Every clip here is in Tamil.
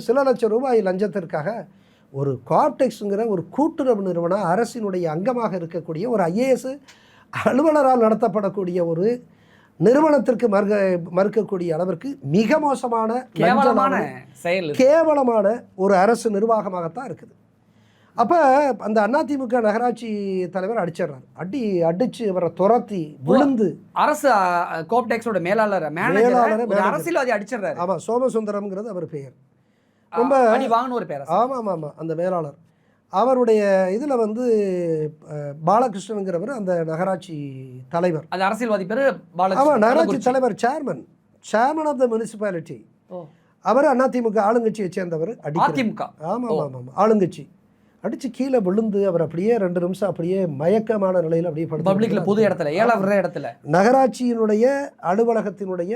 சில லட்சம் ரூபாய் லஞ்சத்திற்காக ஒரு கார்டெக்ஸுங்கிற ஒரு கூட்டுறவு நிறுவனம் அரசினுடைய அங்கமாக இருக்கக்கூடிய ஒரு ஐஏஎஸ் அலுவலரால் நடத்தப்படக்கூடிய ஒரு நிறுவனத்திற்கு மறுக்கக்கூடிய அளவிற்கு மிக மோசமான கேவலமான ஒரு அரசு நிர்வாகமாகத்தான் இருக்குது. அப்போ அந்த அதிமுக நகராட்சி தலைவர் அடிச்சிடுறாரு, அடிச்சு அவரை துரத்தி விழுந்து அரசு கோப்டெக்ஸோட மேலாளர் அரசியல்வாதி அடிச்சிடுறாரு. ஆமாம், சோமசுந்தரம்ங்கிறது அவர் பெயர். ரொம்ப வாங்கின ஒரு பேர். ஆமாம் ஆமாம், அந்த மேலாளர் அவருடைய இதில் வந்து பாலகிருஷ்ணனுங்கிறவர் அந்த நகராட்சி தலைவர். அந்த அரசியல்வாதி பேர் ஆமாம், நகராட்சி தலைவர், சேர்மன் ஆஃப் த முனிசிபாலிட்டி. அவர் அதிமுக ஆளுங்கட்சியை சேர்ந்தவர். அதிமுக ஆமாம் ஆமாம் ஆமாம், ஆளுங்கட்சி அடித்து கீழே விழுந்து அவர் அப்படியே 2 நிமிஷம் அப்படியே மயக்கமான நிலையில் அப்படியே பப்ளிக்ல பொது இடத்துல ஏழாவது இடத்துல நகராட்சியினுடைய அலுவலகத்தினுடைய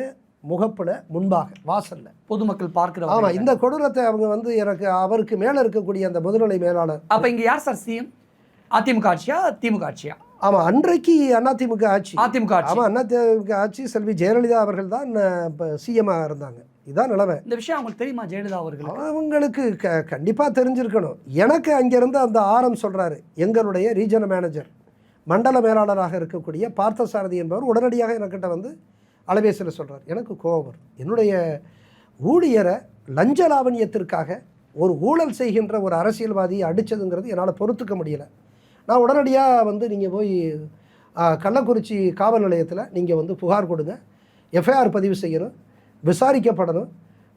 முகப்புல முன்பாக வாசல்ல பொதுமக்கள் பார்க்கிற. ஆமாம், இந்த கொடூரத்தை அவங்க வந்து எனக்கு அவருக்கு மேலே இருக்கக்கூடிய அந்த முதுநிலை மேலாளர். அப்போ இங்கே யார் சார் சிஎம்? அதிமுக ஆட்சியா திமுக ஆட்சியா? ஆமாம், அன்றைக்கு அதிமுக ஆட்சி. அதிமுக ஆட்சி. ஆமாம், அதிமுக ஆட்சி. செல்வி ஜெயலலிதா அவர்கள் தான் இப்போ சிஎம்மாக இருந்தாங்க. இதான் நிலவை. இந்த விஷயம் அவங்களுக்கு தெரியுமா ஜெயலலிதா அவர்கள்? அவங்களுக்கு கண்டிப்பாக தெரிஞ்சிருக்கணும். எனக்கு அங்கேருந்து அந்த ஆரம் சொல்கிறாரு, எங்களுடைய ரீஜனல் மேனேஜர் மண்டல மேலாளராக இருக்கக்கூடிய பார்த்தசாரதி என்பவர் உடனடியாக எனக்கிட்ட வந்து அலைபேசியில் சொல்கிறார். எனக்கு கோபம் வரும். என்னுடைய ஊழியரை லஞ்ச லாவணியத்திற்காக ஒரு ஊழல் செய்கின்ற ஒரு அரசியல்வாதியை அடித்ததுங்கிறது என்னால் பொறுத்துக்க முடியலை. நான் உடனடியாக வந்து நீங்கள் போய் கள்ளக்குறிச்சி காவல் நிலையத்தில் நீங்கள் வந்து புகார் கொடுங்க, எஃப்ஐஆர் பதிவு செய்யணும், விசாரிக்கப்படணும்,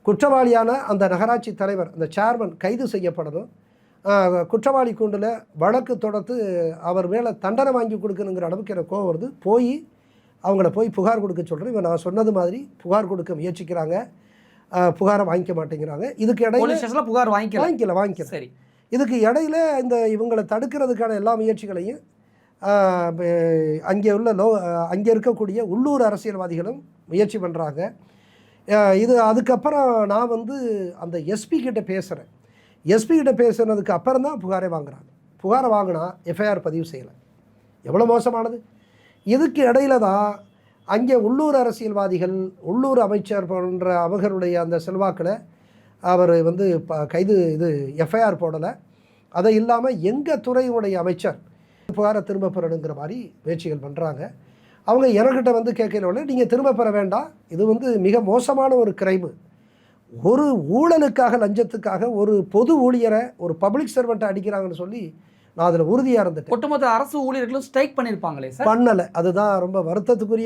குற்றவாளியான அந்த நகராட்சி தலைவர் அந்த சேர்மன் கைது செய்யப்படணும், குற்றவாளி கூண்டில் வழக்கு தொடர்ந்து அவர் மேலே தண்டனை வாங்கி கொடுக்கணுங்கிற அளவுக்கு எனக்கு கோவம் வருது. அவங்கள போய் புகார் கொடுக்க சொல்கிறேன். இவன் நான் சொன்னது மாதிரி புகார் கொடுக்க முயற்சிக்கிறாங்க, புகாரை வாங்கிக்க மாட்டேங்கிறாங்க. இதுக்கு இடையில புகார் வாங்கிக்கல. சரி, இதுக்கு இடையில இந்த இவங்களை தடுக்கிறதுக்கான எல்லா முயற்சிகளையும் அங்கே இருக்கக்கூடிய உள்ளூர் அரசியல்வாதிகளும் முயற்சி பண்ணுறாங்க. அதுக்கப்புறம் நான் வந்து அந்த எஸ்பி கிட்ட பேசுகிறேன். எஸ்பி கிட்ட பேசுனதுக்கு அப்புறம் தான் புகாரை வாங்குறாங்க. புகாரை வாங்கினா எஃப்ஐஆர் பதிவு செய்யலை. எவ்வளோ மோசமானது! இதுக்கு இடையில தான் அங்கே உள்ளூர் அரசியல்வாதிகள், உள்ளூர் அமைச்சர் போன்ற அவர்களுடைய அந்த செல்வாக்கில் அவர் வந்து எஃப்ஐஆர் போடலை. அதை இல்லாமல் எங்கள் துறையினுடைய அமைச்சர் புகாரை திரும்ப பெறணுங்கிற மாதிரி முயற்சிகள் பண்ணுறாங்க. அவங்க எனக்கிட்ட வந்து கேட்கல, நீங்கள் திரும்ப பெற வேண்டாம், இது வந்து மிக மோசமான ஒரு கிரைமு. ஒரு ஊழலுக்காக லஞ்சத்துக்காக ஒரு பொது ஊழியரை ஒரு பப்ளிக் சர்வெண்ட்டை அடிக்கிறாங்கன்னு சொல்லி நான் அதில் உறுதியாக இருந்துட்டேன். ஒட்டுமொத்த அரசு ஊழியர்களும் ஸ்ட்ரைக் பண்ணியிருப்பாங்களே சார்? பண்ணலை. அதுதான் ரொம்ப வருத்தத்துக்குரிய